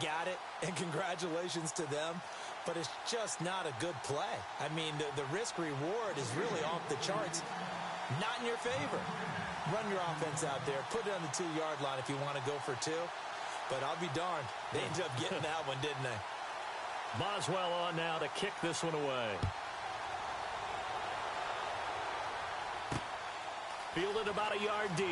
got it, and congratulations to them, but it's just not a good play. I mean, the risk-reward is really off the charts. Not in your favor. Run your offense out there. Put it on the 2-yard line if you want to go for 2. But I'll be darned. They ended up getting that one, didn't they? Boswell on now to kick this one away. Fielded about a yard deep.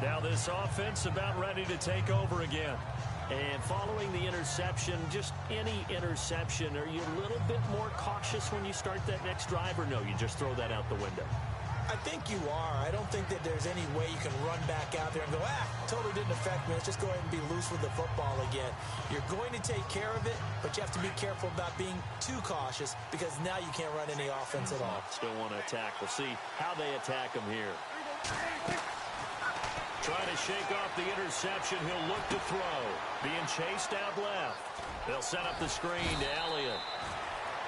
Now this offense about ready to take over again. And following the interception, just any interception, are you a little bit more cautious when you start that next drive, or no, you just throw that out the window? I think you are. I don't think that there's any way you can run back out there and go, totally didn't affect me. Let's just go ahead and be loose with the football again. You're going to take care of it, but you have to be careful about being too cautious because now you can't run any offense at all. Still want to attack. We'll see how they attack him here. Trying to shake off the interception. He'll look to throw. Being chased out left. They'll set up the screen to Elliott.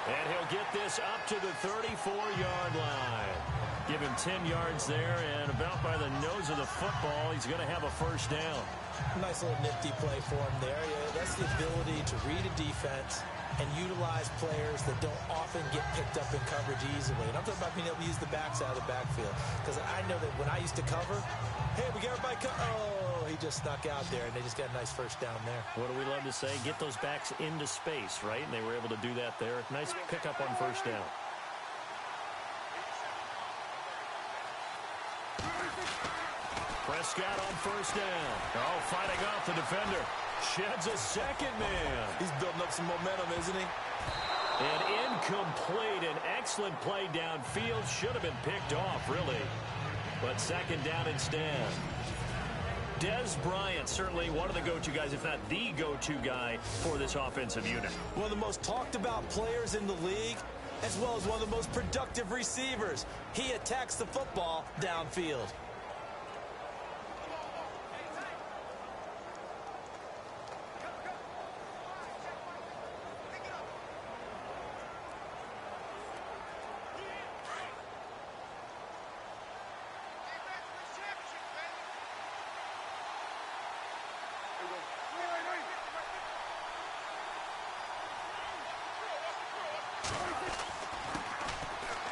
And he'll get this up to the 34-yard line. Give him 10 yards there, and about by the nose of the football, he's going to have a first down. Nice little nifty play for him there. Yeah, that's the ability to read a defense and utilize players that don't often get picked up in coverage easily. And I'm talking about being able to use the backs out of the backfield. Because I know that when I used to cover, hey, we got everybody oh, he just snuck out there, and they just got a nice first down there. What do we love to say? Get those backs into space, right? And they were able to do that there. Nice pickup on first down. Prescott on first down. Oh, fighting off the defender. Sheds a second man. He's building up some momentum, isn't he? And incomplete. An excellent play downfield. Should have been picked off, really. But second down instead. Dez Bryant, certainly one of the go-to guys, if not the go-to guy for this offensive unit. One of the most talked about players in the league, as well as one of the most productive receivers. He attacks the football downfield.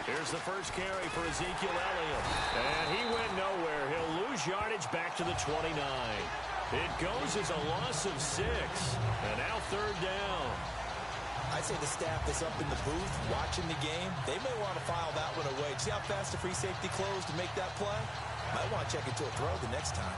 Here's the first carry for Ezekiel Elliott. And he went nowhere. He'll lose yardage back to the 29. It goes as a loss of 6. And now third down. I'd say the staff that's up in the booth watching the game, they may want to file that one away. See how fast the free safety closed to make that play? Might want to check it to a throw the next time.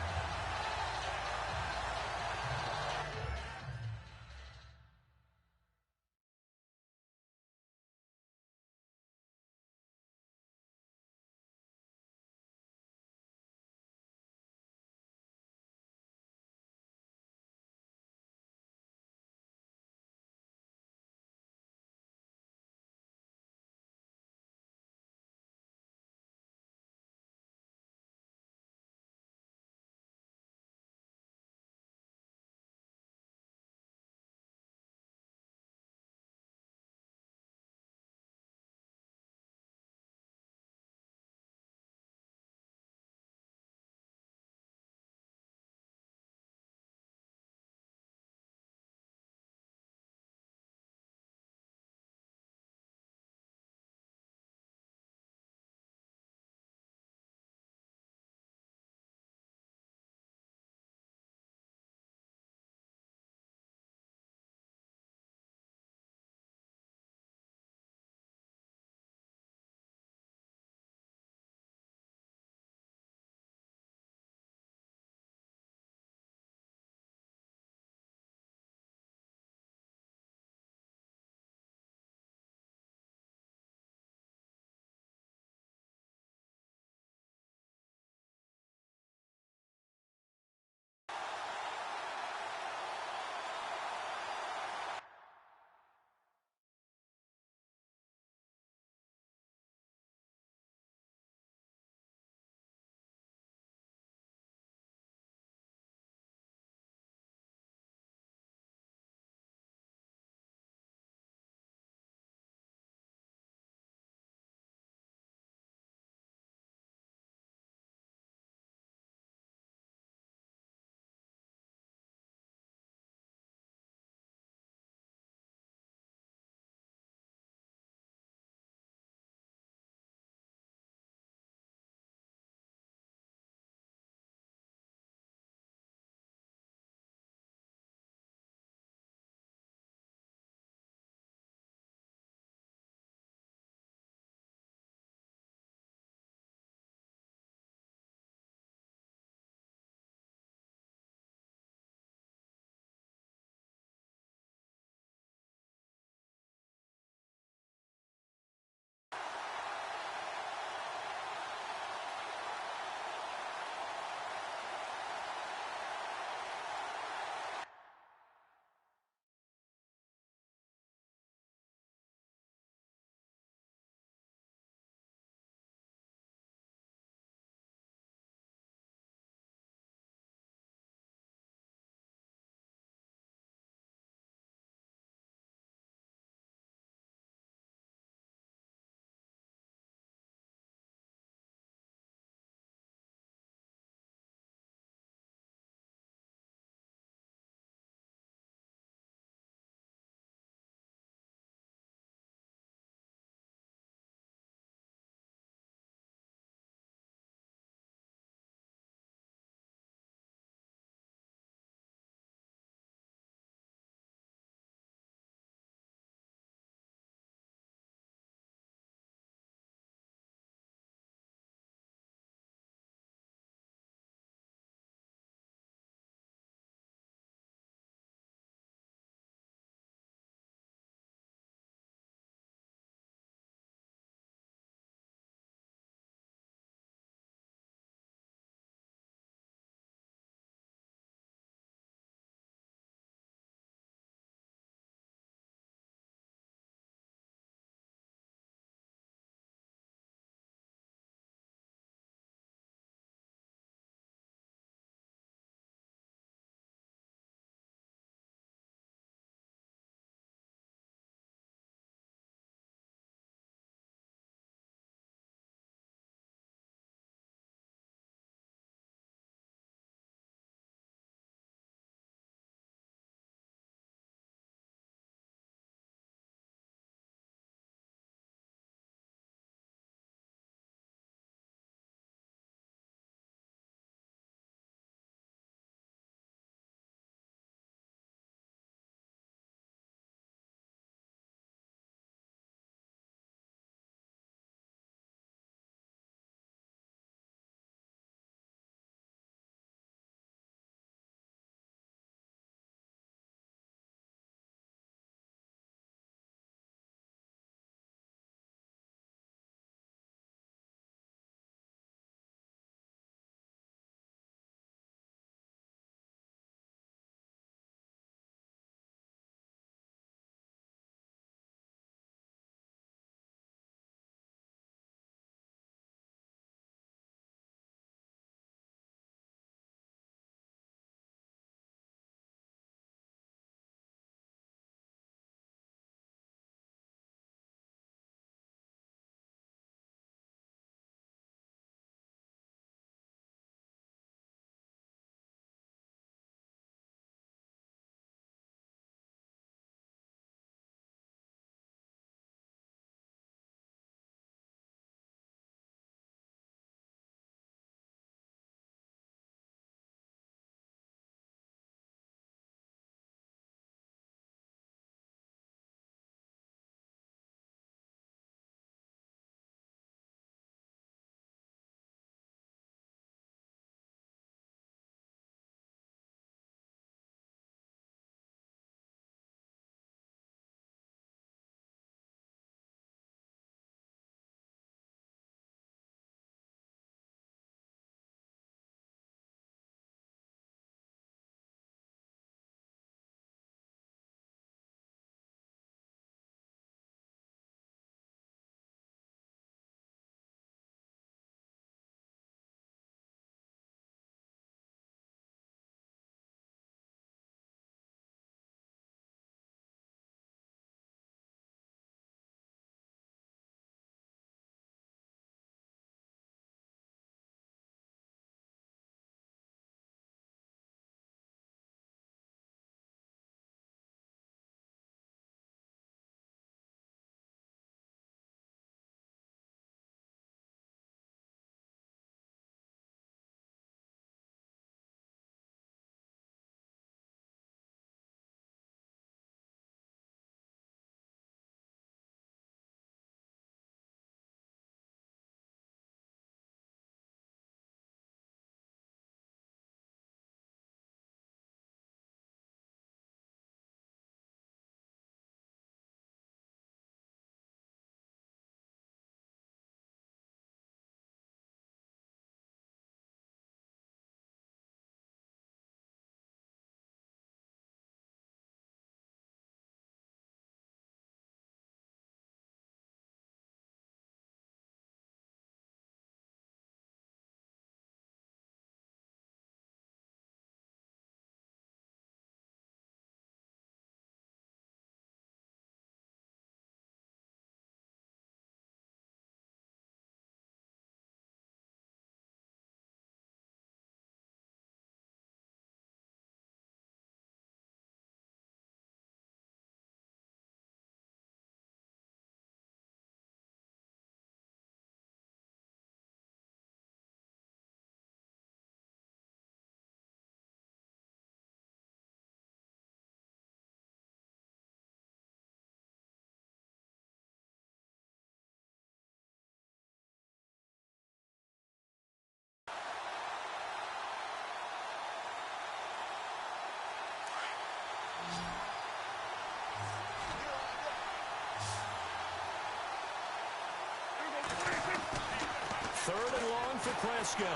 third and long for Prescott.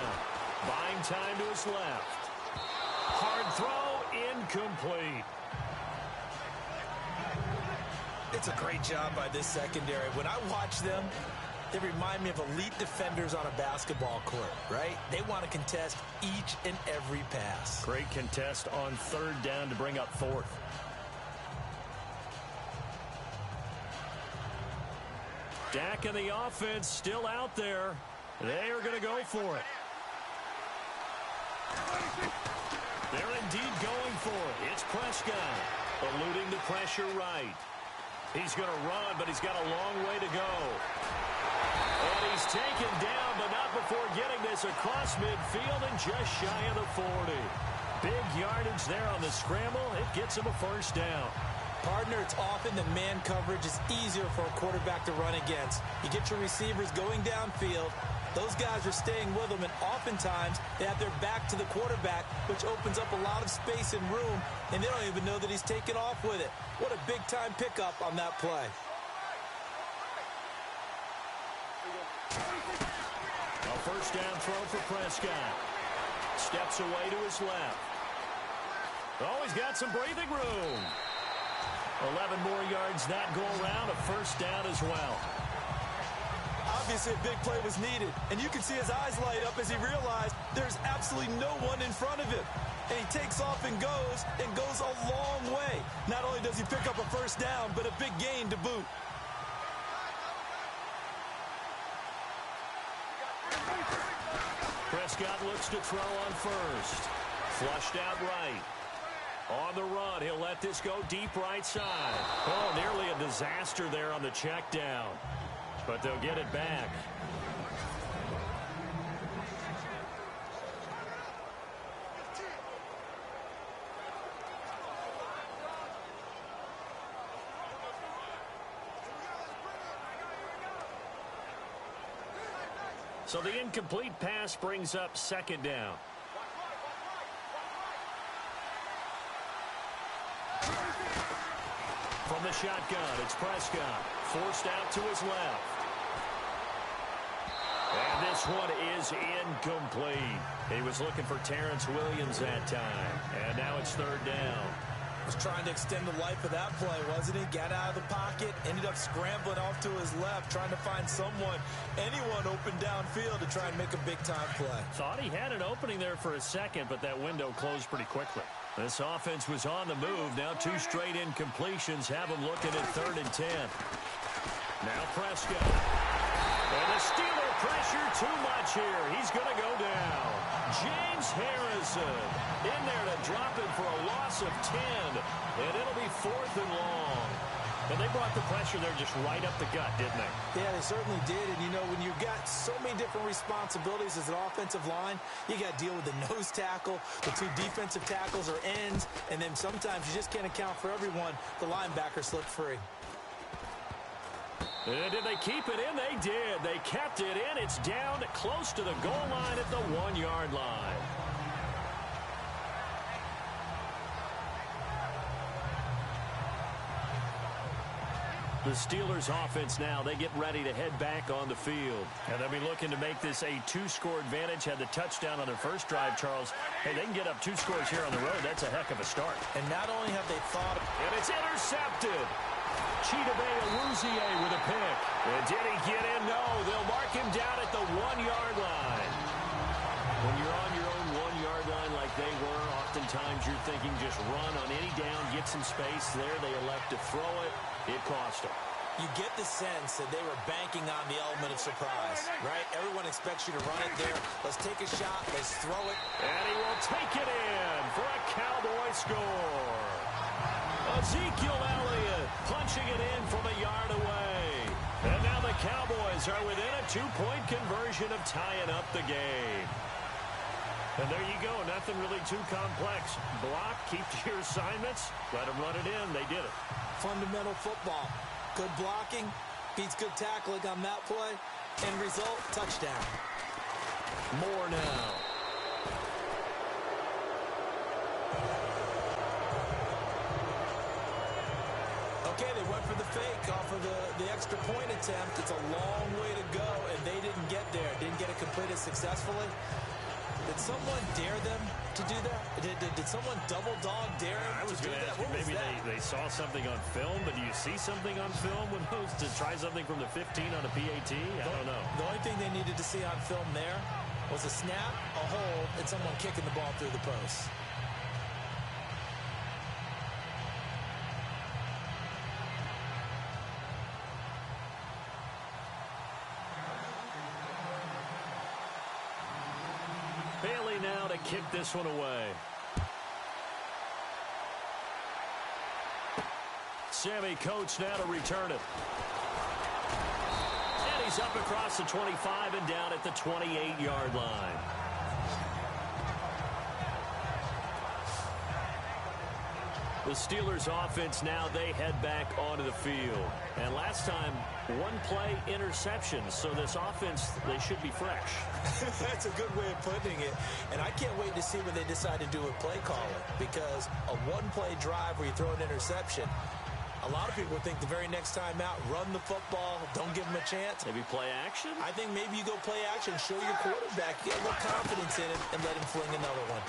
Buying time to his left. Hard throw, incomplete. It's a great job by this secondary. When I watch them, they remind me of elite defenders on a basketball court, right? They want to contest each and every pass. Great contest on third down to bring up fourth. Dak and the offense still out there. They are going to go for it. They're indeed going for it. It's Prescott, eluding the pressure right. He's going to run, but he's got a long way to go. And he's taken down, but not before getting this across midfield and just shy of the 40. Big yardage there on the scramble. It gets him a first down. Partner, it's often that man coverage is easier for a quarterback to run against. You get your receivers going downfield. Those guys are staying with them, and oftentimes they have their back to the quarterback, which opens up a lot of space and room, and they don't even know that he's taken off with it. What a big-time pickup on that play. A first down throw for Prescott. Steps away to his left. Oh, he's got some breathing room. 11 more yards that go around, a first down as well. Obviously, a big play was needed, and you can see his eyes light up as he realized there's absolutely no one in front of him. And he takes off and goes a long way. Not only does he pick up a first down, but a big gain to boot. Prescott looks to throw on first. Flushed out right. On the run, he'll let this go deep right side. Oh, nearly a disaster there on the check down. But they'll get it back. So the incomplete pass brings up second down. From the shotgun, it's Prescott. Forced out to his left. And this one is incomplete. He was looking for Terrence Williams that time. And now it's third down. Was trying to extend the life of that play, wasn't he? Got out of the pocket, ended up scrambling off to his left, trying to find anyone open downfield to try and make a big-time play. Thought he had an opening there for a second, but that window closed pretty quickly. This offense was on the move. Now two straight incompletions have them looking at third and 10. Now Prescott. And the Steeler pressure too much here. He's going to go down. James Harrison in there to drop him for a loss of 10. And it'll be fourth and long. And they brought the pressure there just right up the gut, didn't they? Yeah, they certainly did. And, you know, when you've got so many different responsibilities as an offensive line, you got to deal with the nose tackle, the two defensive tackles or ends, and then sometimes you just can't account for everyone. The linebacker slipped free. And did they keep it in? They did. They kept it in. It's down close to the goal line at the 1-yard line. The Steelers offense now, they get ready to head back on the field. And they'll be looking to make this a two-score advantage. Had the touchdown on their first drive, Charles. Hey, they can get up 2 scores here on the road. That's a heck of a start. And not only have they thought... And it's intercepted. Chidobe Awuzie with a pick. And did he get in? No, they'll mark him down at the 1-yard line. When you're on your own 1-yard line like they were, oftentimes you're thinking just run on any down, get some space there. They elect to throw it. It cost them. You get the sense that they were banking on the element of surprise, right? Everyone expects you to run it there. Let's take a shot. Let's throw it. And he will take it in for a Cowboy score. Ezekiel Elliott punching it in from a yard away. And now the Cowboys are within a 2-point conversion of tying up the game. And there you go. Nothing really too complex. Block, keep to your assignments, let them run it in. They did it. Fundamental football. Good blocking, beats good tackling on that play. End result, touchdown. More now. Okay, they went for the fake off of the extra point attempt. It's a long way to go, and they didn't get there. Didn't get it completed successfully. Did someone dare them to do that? Did someone double dog dare them I was going to ask you, maybe they saw something on film, but do you see something on film when those to try something from the 15 on a PAT? I don't know. The only thing they needed to see on film there was a snap, a hold, and someone kicking the ball through the post. Bailey now to kick this one away. Sammy Coates now to return it. And he's up across the 25 and down at the 28-yard line. The Steelers offense now, they head back onto the field. And last time, one play interception. So this offense, they should be fresh. That's a good way of putting it. And I can't wait to see what they decide to do with play calling. Because a one-play drive where you throw an interception, a lot of people think the very next time out, run the football, don't give them a chance. Maybe play action? I think maybe you go play action, show your quarterback, get a little confidence in him, and let him fling another one.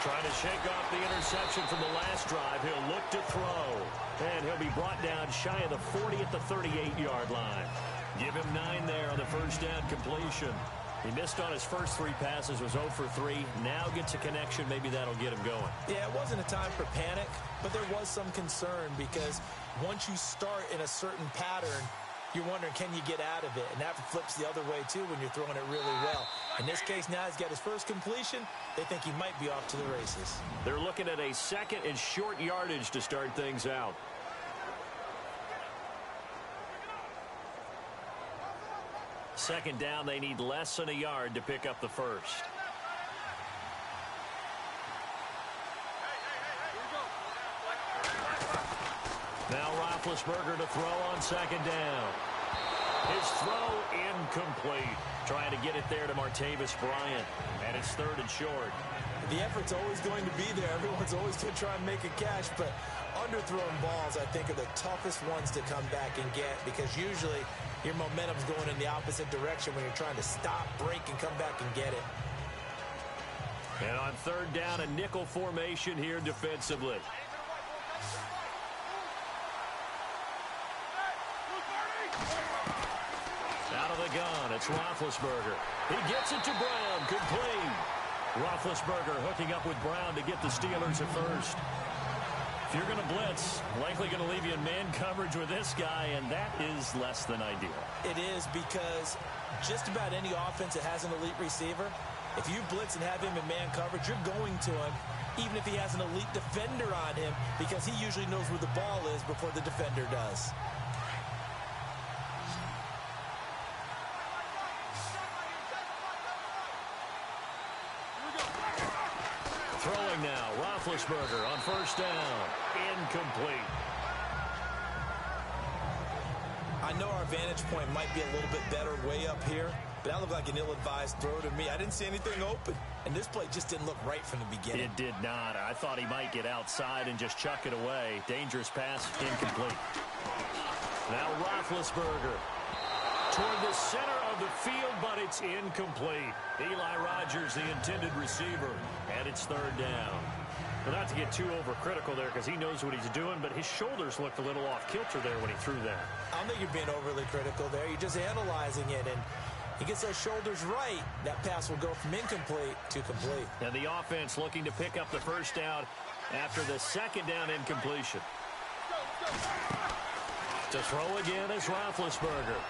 Trying to shake off the interception from the last drive. He'll look to throw. And he'll be brought down shy of the 40 at the 38-yard line. Give him 9 there on the first down completion. He missed on his first 3 passes, was 0 for 3. Now gets a connection. Maybe that'll get him going. Yeah, it wasn't a time for panic, but there was some concern because once you start in a certain pattern, you're wondering, can you get out of it? And that flips the other way, too, when you're throwing it really well. In this case, now he's got his first completion. They think he might be off to the races. They're looking at a second and short yardage to start things out. Second down, they need less than a yard to pick up the first. Now Roethlisberger to throw on second down. His throw incomplete. Trying to get it there to Martavis Bryant. And it's third and short. The effort's always going to be there. Everyone's always going to try and make a catch. But underthrown balls, I think, are the toughest ones to come back and get. Because usually your momentum's going in the opposite direction when you're trying to stop, break, and come back and get it. And on third down, a nickel formation here defensively. Out of the gun, it's Roethlisberger. He gets it to Brown, complete. Roethlisberger hooking up with Brown to get the Steelers at first. If you're going to blitz, likely going to leave you in man coverage with this guy, and that is less than ideal. It is, because just about any offense that has an elite receiver, if you blitz and have him in man coverage, you're going to him, even if he has an elite defender on him, because he usually knows where the ball is before the defender does. Throwing now, Roethlisberger on first down. Incomplete. I know our vantage point might be a little bit better way up here, but that looked like an ill-advised throw to me. I didn't see anything open, and this play just didn't look right from the beginning. It did not. I thought he might get outside and just chuck it away. Dangerous pass, incomplete. Now Roethlisberger toward the center of the field, but it's incomplete. Eli Rogers, the intended receiver, and it's third down. Well, not to get too overcritical there because he knows what he's doing, but his shoulders looked a little off kilter there when he threw that. I don't think you're being overly critical there. You're just analyzing it, and he gets those shoulders right. That pass will go from incomplete to complete. And the offense looking to pick up the first down after the second down incompletion. To throw again is Roethlisberger.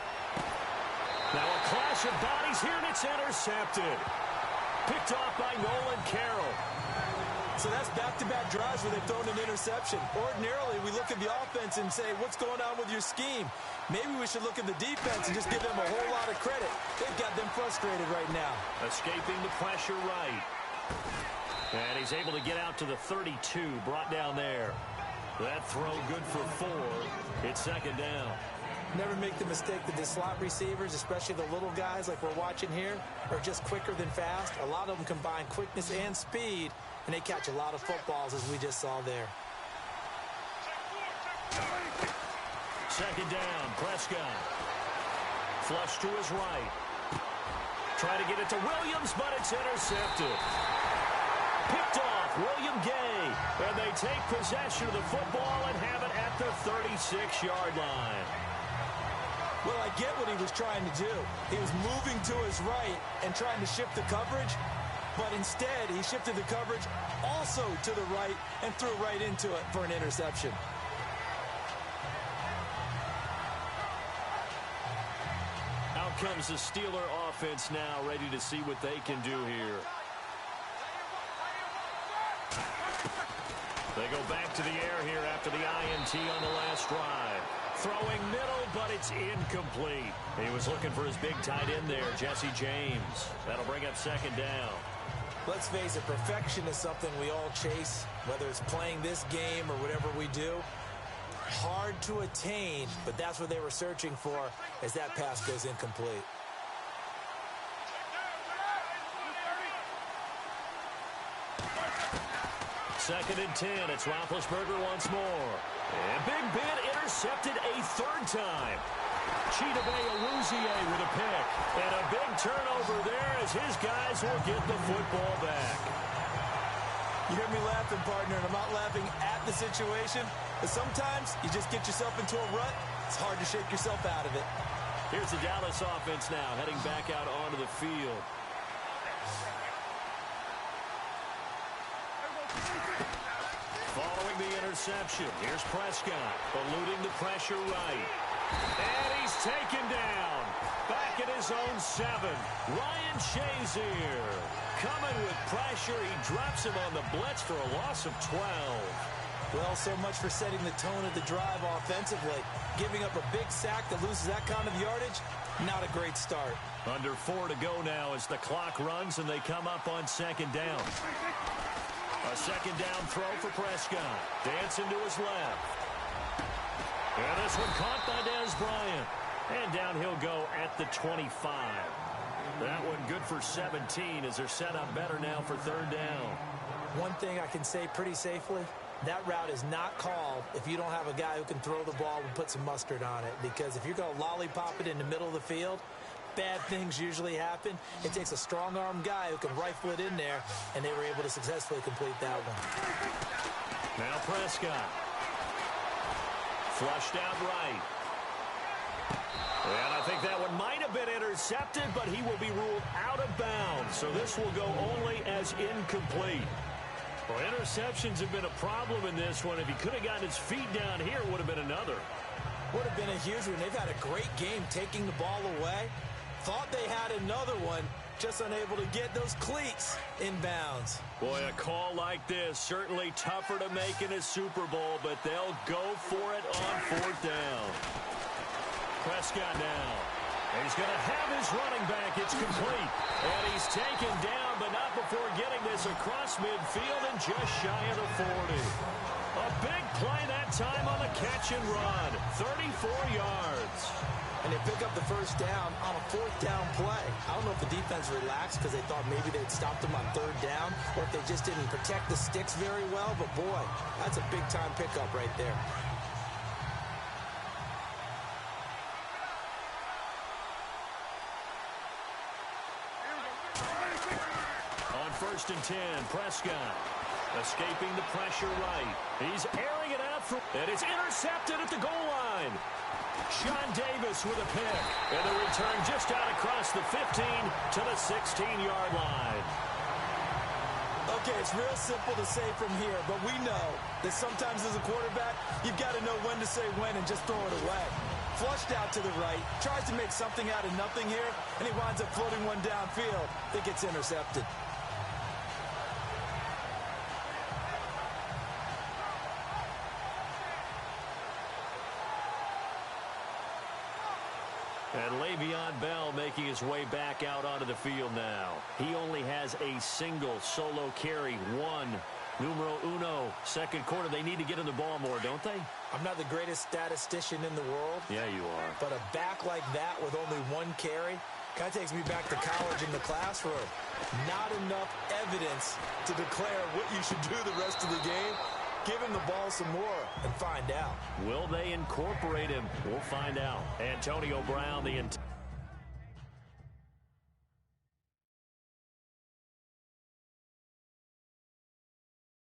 Now a clash of bodies here, and it's intercepted. Picked off by Nolan Carroll. So that's back-to-back drives where they've thrown an interception. Ordinarily, we look at the offense and say, what's going on with your scheme? Maybe we should look at the defense and just give them a whole lot of credit. They've got them frustrated right now. Escaping the pressure right. And he's able to get out to the 32, brought down there. That throw good for 4. It's second down. Never make the mistake that the slot receivers, especially the little guys like we're watching here, are just quicker than fast. A lot of them combine quickness and speed, and they catch a lot of footballs, as we just saw there. Second down, Prescott. Flush to his right. Try to get it to Williams, but it's intercepted. Picked off, William Gay. And they take possession of the football and have it at the 36-yard line. Well, I get what he was trying to do. He was moving to his right and trying to shift the coverage, but instead he shifted the coverage also to the right and threw right into it for an interception. Out comes the Steeler offense now, ready to see what they can do here. They go back to the air here after the INT on the last drive. Throwing middle, but it's incomplete. He was looking for his big tight end there, Jesse James. That'll bring up second down. Let's face it, perfection is something we all chase, whether it's playing this game or whatever we do. Hard to attain, but that's what they were searching for as that pass goes incomplete. Second and 10. It's Roethlisberger once more. And Big Ben intercepted a third time. Chidobe Awuzie with a pick. And a big turnover there as his guys will get the football back. You hear me laughing, partner, and I'm not laughing at the situation. But sometimes you just get yourself into a rut. It's hard to shake yourself out of it. Here's the Dallas offense now, heading back out onto the field. Following the interception, here's Prescott, eluding the pressure right. And he's taken down. Back at his own 7. Ryan Shazier coming with pressure. He drops him on the blitz for a loss of 12. Well, so much for setting the tone of the drive offensively. Giving up a big sack that loses that kind of yardage, not a great start. Under 4 to go now as the clock runs and they come up on second down. A second down throw for Prescott. Dancing to his left. And this one caught by Dez Bryant. And down he'll go at the 25. That one good for 17 as they're set up better now for third down. One thing I can say pretty safely, that route is not called if you don't have a guy who can throw the ball and put some mustard on it. Because if you're going to lollipop it in the middle of the field, bad things usually happen. It takes a strong-arm guy who can rifle it in there, and they were able to successfully complete that one. Now Prescott. Flushed out right. And I think that one might have been intercepted, but he will be ruled out of bounds. So this will go only as incomplete. Well, interceptions have been a problem in this one. If he could have gotten his feet down here, it would have been another. Would have been a huge one. They've had a great game taking the ball away. Thought they had another one, just unable to get those cleats in bounds. Boy, a call like this, certainly tougher to make in a Super Bowl, but they'll go for it on fourth down. Prescott now. He's going to have his running back. It's complete. And he's taken down, but not before getting this across midfield and just shy of the 40. A big play that time on the catch and run. 34 yards. And they pick up the first down on a fourth down play. I don't know if the defense relaxed because they thought maybe they'd stopped them on third down or if they just didn't protect the sticks very well. But, boy, that's a big-time pickup right there. On first and 10, Prescott escaping the pressure right. He's airing it out, and it's intercepted at the goal line. Sean Davis with a pick, and the return just out across the 15 to the 16-yard line. Okay, it's real simple to say from here, but we know that sometimes as a quarterback, you've got to know when to say when and just throw it away. Flushed out to the right, tries to make something out of nothing here, and he winds up floating one downfield that gets intercepted. And Le'Veon Bell making his way back out onto the field now. He only has a single solo carry, numero uno, second quarter. They need to get in the ball more, don't they? I'm not the greatest statistician in the world. Yeah, you are. But a back like that with only one carry kind of takes me back to college in the classroom. Not enough evidence to declare what you should do the rest of the game. Give him the ball some more and find out. Will they incorporate him? We'll find out. Antonio Brown, the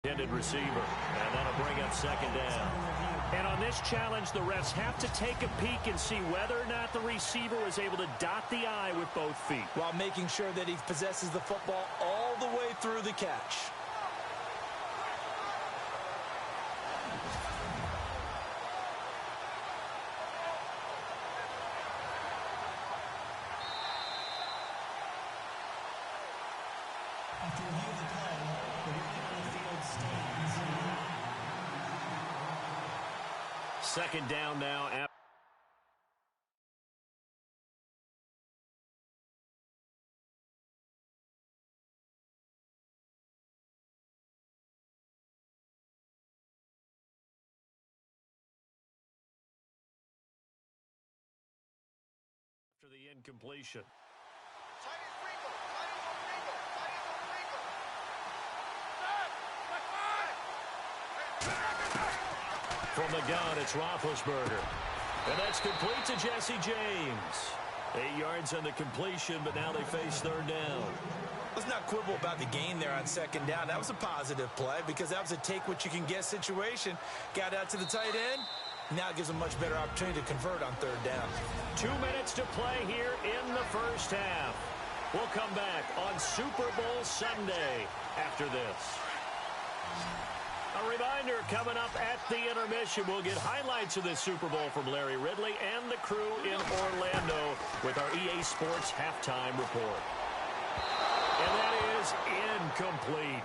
intended receiver, and that'll bring up second down. And on this challenge, the refs have to take a peek and see whether or not the receiver was able to dot the I with both feet, while making sure that he possesses the football all the way through the catch. After review of the play, the ruling on the field stands. Second down now. After the incompletion. From the gun, it's Roethlisberger. And that's complete to Jesse James. 8 yards on the completion, but now they face third down. Let's not quibble about the gain there on second down. That was a positive play because that was a take-what-you-can-get situation. Got out to the tight end. Now it gives a much better opportunity to convert on third down. 2 minutes to play here in the first half. We'll come back on Super Bowl Sunday after this. A reminder, coming up at the intermission, we'll get highlights of this Super Bowl from Larry Ridley and the crew in Orlando with our EA Sports halftime report. And that is incomplete.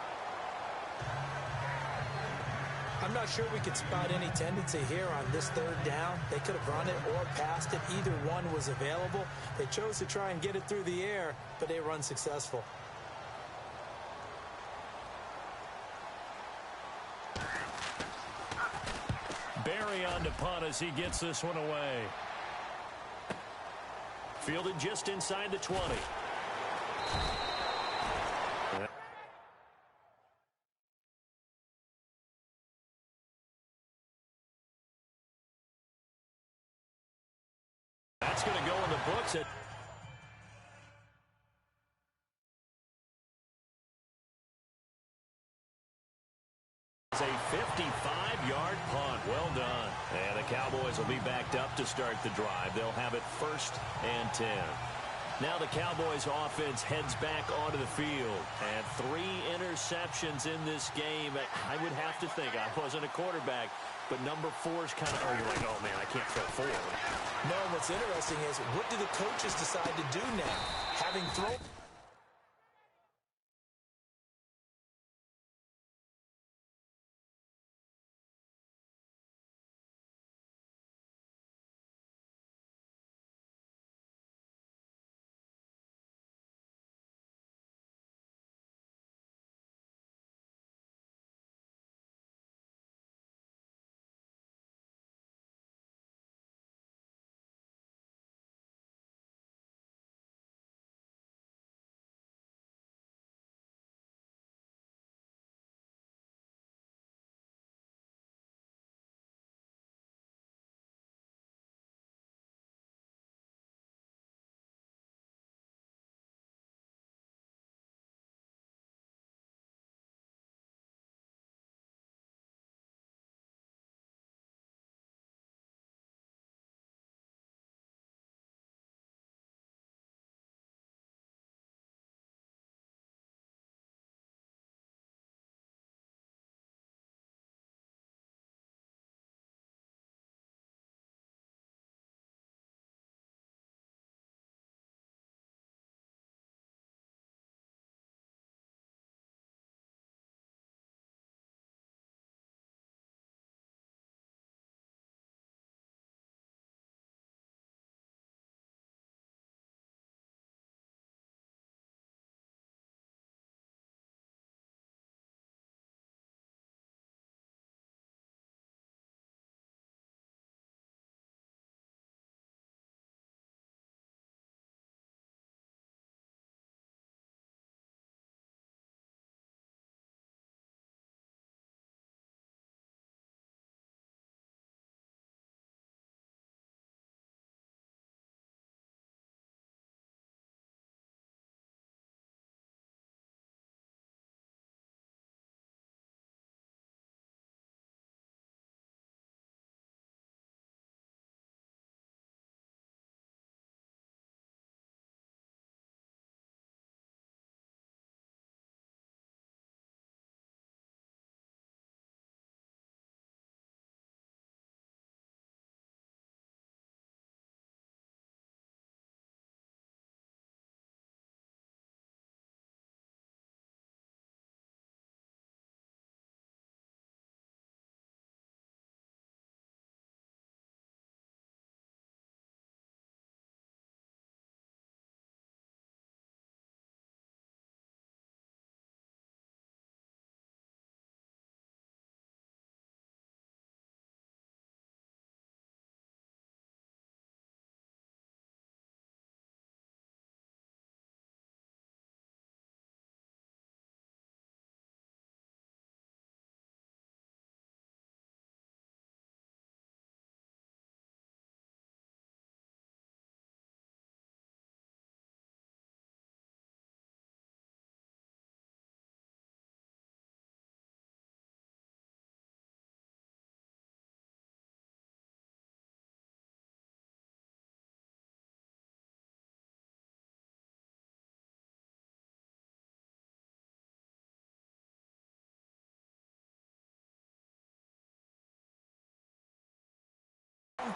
I'm not sure we could spot any tendency here on this third down. They could have run it or passed it. Either one was available. They chose to try and get it through the air, but they were unsuccessful. Barry on to punt as he gets this one away. Fielded just inside the 20. That's going to go in the books at a 55-yard punt. Well done. And the Cowboys will be backed up to start the drive. They'll have it 1st and 10. Now the Cowboys offense heads back onto the field. And 3 interceptions in this game. I would have to think, I wasn't a quarterback, but number 4 is kind of, you're like, oh man, I can't throw 4. No, what's interesting is, what do the coaches decide to do now? Having thrown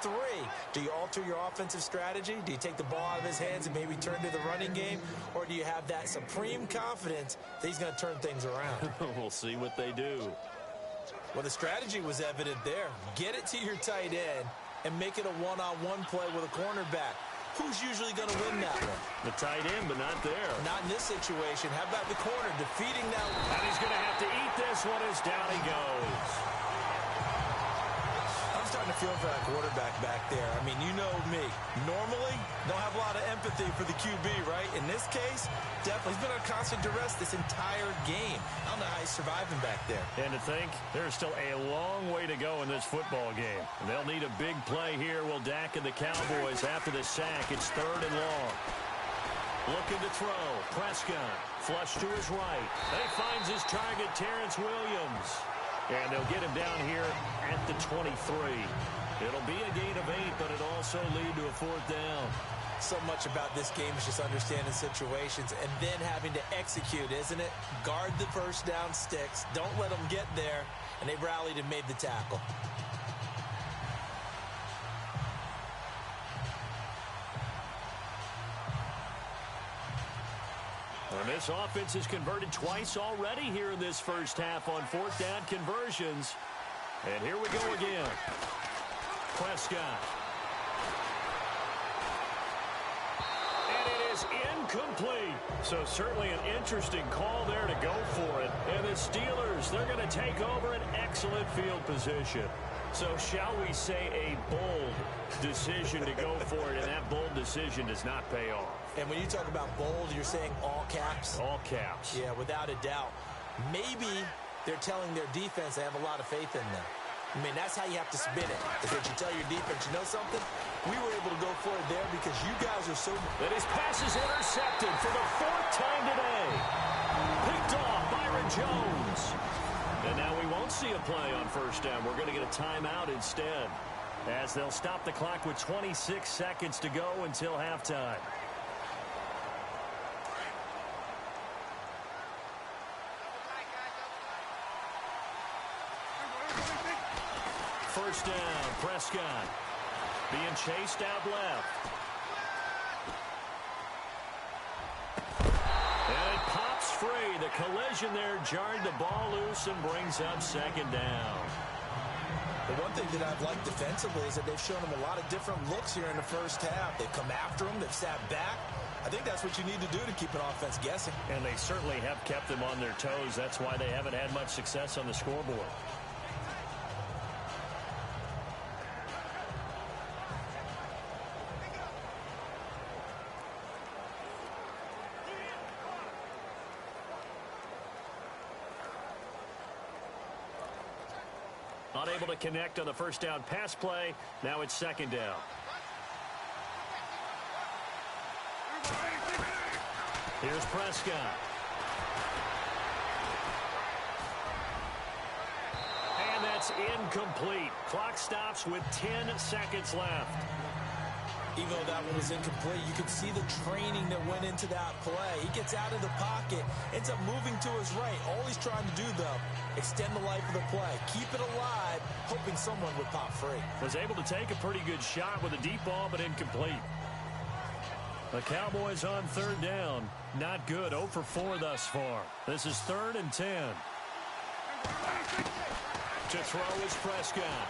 3. Do you alter your offensive strategy? Do you take the ball out of his hands and maybe turn to the running game? Or do you have that supreme confidence that he's going to turn things around? We'll see what they do. Well, the strategy was evident there. Get it to your tight end and make it a one-on-one play with a cornerback. Who's usually going to win that one? The tight end, but not there. Not in this situation. How about the corner defeating that one? And he's going to have to eat this one as down he goes. I'm starting to feel for that quarterback back there. I mean, you know me. Normally, don't have a lot of empathy for the QB, right? In this case, definitely. He's been on constant duress this entire game. I don't know how he's surviving back there. And to think, there's still a long way to go in this football game. And they'll need a big play here. Will Dak and the Cowboys after the sack. It's 3rd and long. Looking to throw. Prescott. Flush to his right. He finds his target, Terrence Williams. And they'll get him down here at the 23. It'll be a gain of 8, but it'll also lead to a 4th down. So much about this game is just understanding situations and then having to execute, isn't it? Guard the first down sticks. Don't let them get there. And they rallied and made the tackle. And this offense has converted twice already here in this first half on 4th down conversions. And here we go again. Prescott. And it is incomplete. So certainly an interesting call there to go for it. And the Steelers, they're going to take over an excellent field position. So shall we say a bold decision to go for it, and that bold decision does not pay off. And when you talk about bold, you're saying all caps? All caps. Yeah, without a doubt. Maybe they're telling their defense they have a lot of faith in them. I mean, that's how you have to spin it. Is that you tell your defense, you know something? We were able to go for it there because you guys are so... And his pass is intercepted for the 4th time today. Picked off Byron Jones. And now we won't see a play on 1st down. We're going to get a timeout instead, as they'll stop the clock with 26 seconds to go until halftime. First down, Prescott being chased out left. And it pops free. The collision there jarred the ball loose and brings up 2nd down. The one thing that I've liked defensively is that they've shown them a lot of different looks here in the first half. They've come after them. They've sat back. I think that's what you need to do to keep an offense guessing. And they certainly have kept them on their toes. That's why they haven't had much success on the scoreboard. Unable to connect on the 1st down pass play. Now it's 2nd down. Here's Prescott. And that's incomplete. Clock stops with 10 seconds left. Even though that one was incomplete, you can see the training that went into that play. He gets out of the pocket, ends up moving to his right. All he's trying to do, though, extend the life of the play. Keep it alive, hoping someone would pop free. Was able to take a pretty good shot with a deep ball, but incomplete. The Cowboys on 3rd down. Not good. 0 for 4 thus far. This is 3rd and 10. To throw is Prescott.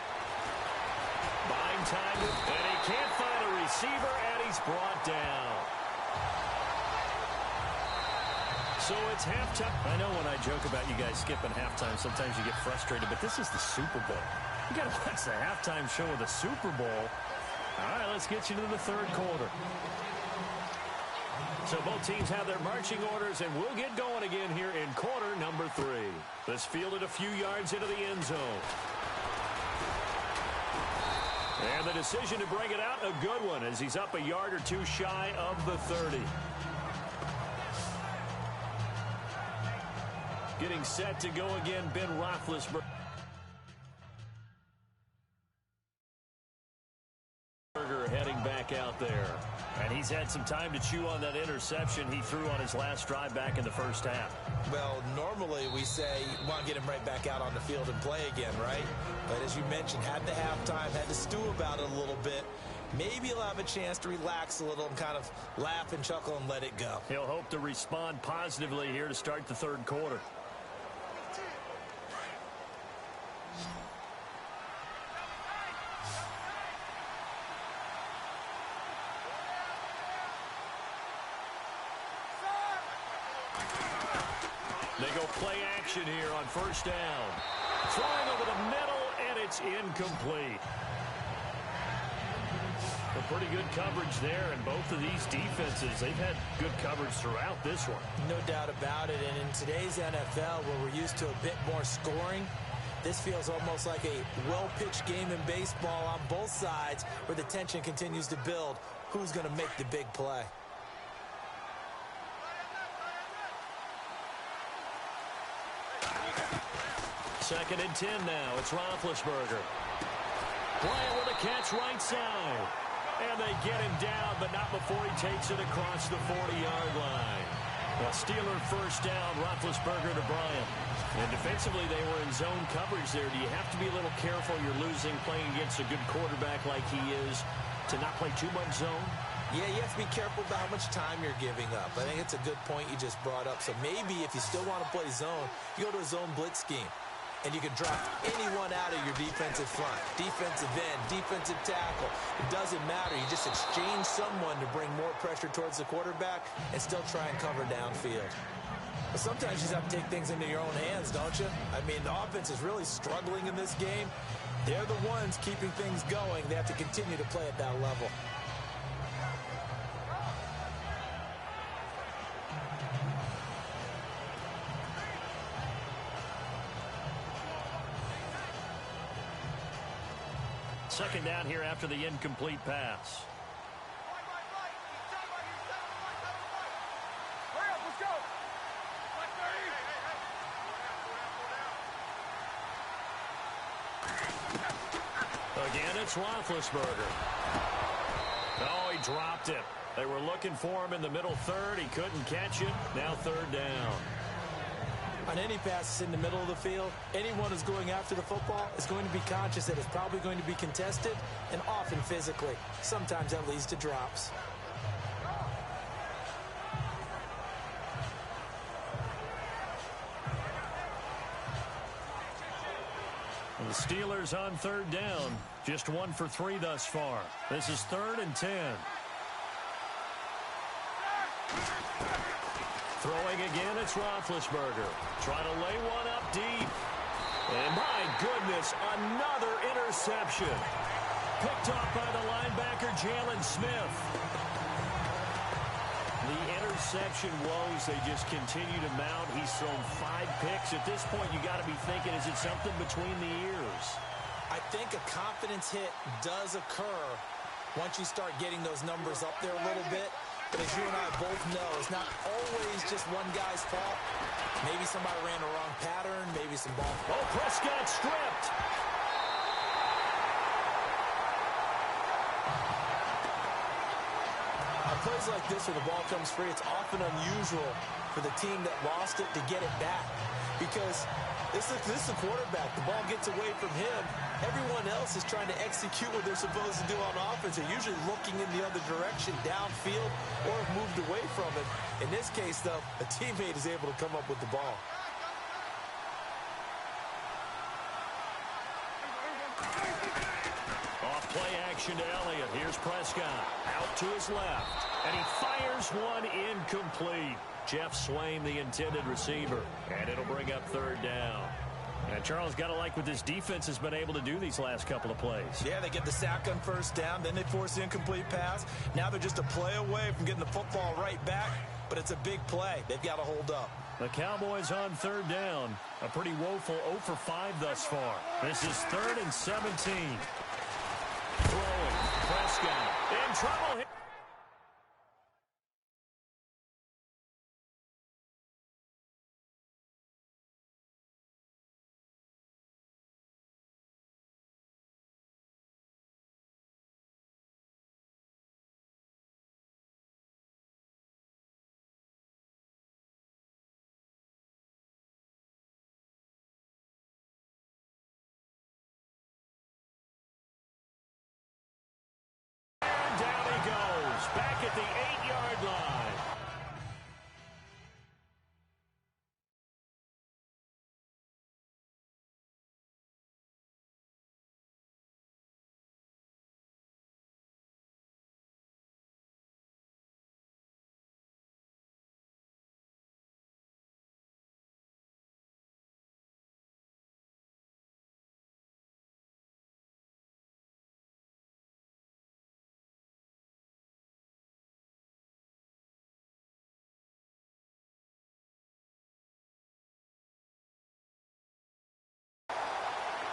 Buying time, and he can't find a receiver, and he's brought down. So it's halftime. I know when I joke about you guys skipping halftime, sometimes you get frustrated, but this is the Super Bowl. You got to watch the halftime show of the Super Bowl. All right, let's get you to the 3rd quarter. So both teams have their marching orders, and we'll get going again here in quarter number 3. This fielded a few yards into the end zone. And the decision to bring it out, a good one, as he's up a yard or 2 shy of the 30. Getting set to go again, Ben Roethlisberger. Heading back back out there. And he's had some time to chew on that interception he threw on his last drive back in the first half. Well, normally we say, want to get him right back out on the field and play again, right? But as you mentioned, had the halftime, had to stew about it a little bit. Maybe he'll have a chance to relax a little and kind of laugh and chuckle and let it go. He'll hope to respond positively here to start the third quarter. They go play action here on first down. Throwing over the middle, and it's incomplete. A pretty good coverage there, and both of these defenses, they've had good coverage throughout this one. No doubt about it, and in today's NFL, where we're used to a bit more scoring, this feels almost like a well-pitched game in baseball on both sides, where the tension continues to build. Who's going to make the big play? Second and 10 now. It's Roethlisberger. Bryant with a catch right side. And they get him down, but not before he takes it across the 40-yard line. A Steeler first down, Roethlisberger to Bryant. And defensively, they were in zone coverage there. Do you have to be a little careful? You're losing playing against a good quarterback like he is to not play too much zone? Yeah, you have to be careful about how much time you're giving up. I think it's a good point you just brought up. So maybe if you still want to play zone, you go to a zone blitz scheme. And you can drop anyone out of your defensive front, defensive end, defensive tackle. It doesn't matter. You just exchange someone to bring more pressure towards the quarterback and still try and cover downfield. But sometimes you just have to take things into your own hands, don't you? I mean, the offense is really struggling in this game. They're the ones keeping things going. They have to continue to play at that level. Second down here after the incomplete pass. Again, it's Roethlisberger. Oh, he dropped it. They were looking for him in the middle third. He couldn't catch it. Now third down. On any passes in the middle of the field, anyone who's going after the football is going to be conscious that it's probably going to be contested and often physically. Sometimes that leads to drops. And the Steelers on third down. Just 1 for 3 thus far. This is 3rd and 10. Throwing again, it's Roethlisberger. Trying to lay one up deep. And my goodness, another interception. Picked off by the linebacker, Jalen Smith. The interception woes, they just continue to mount. He's thrown 5 picks. At this point, you got to be thinking, is it something between the ears? I think a confidence hit does occur once you start getting those numbers up there a little bit. But as you and I both know, it's not always just one guy's fault. Maybe somebody ran the wrong pattern, maybe some ball. Oh, Prescott stripped. On plays like this where the ball comes free, it's often unusual for the team that lost it to get it back. Because this is the quarterback. The ball gets away from him. Everyone else is trying to execute what they're supposed to do on offense. They're usually looking in the other direction, downfield, or have moved away from it. In this case, though, a teammate is able to come up with the ball. Off play action to Elliott. Here's Prescott. Out to his left. And he fires one incomplete. Jeff Swain, the intended receiver. And it'll bring up third down. And Charles, got to like what this defense has been able to do these last couple of plays. Yeah, they get the sack on first down, then they force the incomplete pass. Now they're just a play away from getting the football right back, but it's a big play. They've got to hold up. The Cowboys on third down. A pretty woeful 0 for 5 thus far. This is 3rd and 17. Throwing. Prescott in trouble. the 8-yard line.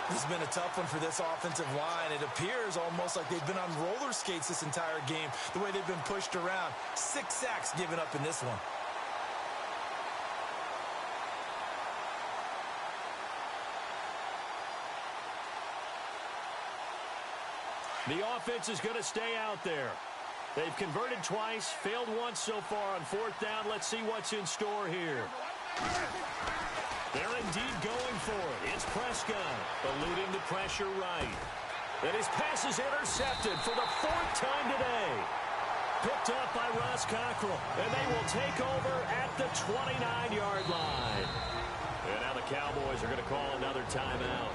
This has been a tough one for this offensive line. It appears almost like they've been on roller skates this entire game, the way they've been pushed around. 6 sacks given up in this one. The offense is going to stay out there. They've converted twice, failed once so far on 4th down. Let's see what's in store here. They're indeed going for it. It's Prescott, eluding the pressure right. And his pass is intercepted for the 4th time today. Picked up by Ross Cockrell, and they will take over at the 29-yard line. And now the Cowboys are going to call another timeout.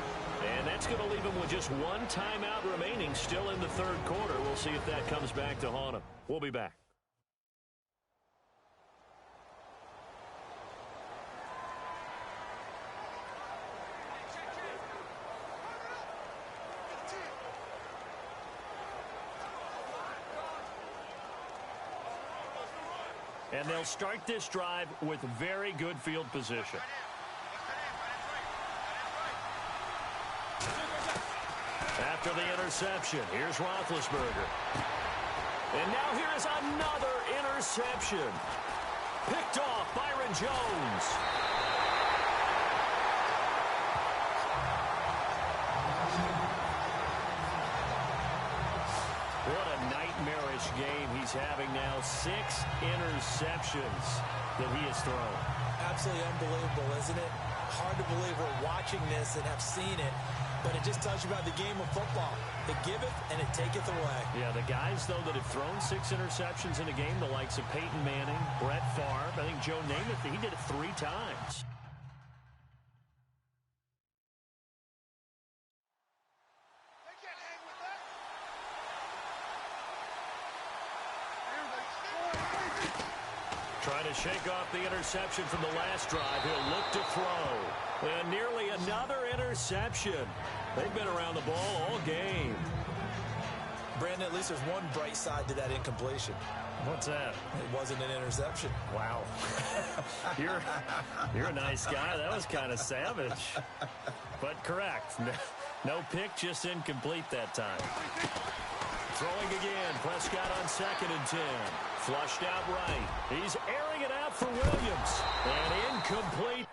And that's going to leave them with just one timeout remaining still in the 3rd quarter. We'll see if that comes back to haunt them. We'll be back. And they'll start this drive with very good field position. After the interception, here's Roethlisberger. And now here is another interception. Picked off Byron Jones. What a nightmarish game he's having now. 6 interceptions that he has thrown. Absolutely unbelievable, isn't it? Hard to believe we're watching this and have seen it. But it just tells you about the game of football. It giveth and it taketh away. Yeah, the guys, though, that have thrown 6 interceptions in a game, the likes of Peyton Manning, Brett Favre, I think Joe Namath, he did it 3 times. Trying to shake off the interception from the last drive. He'll look to throw. And nearly another interception. They've been around the ball all game. Brandon, at least there's one bright side to that incompletion. What's that? It wasn't an interception. Wow. You're a nice guy. That was kind of savage. But correct. No pick, just incomplete that time. Throwing again. Prescott on 2nd and 10. Flushed out right. He's airing it out for Williams. And incomplete.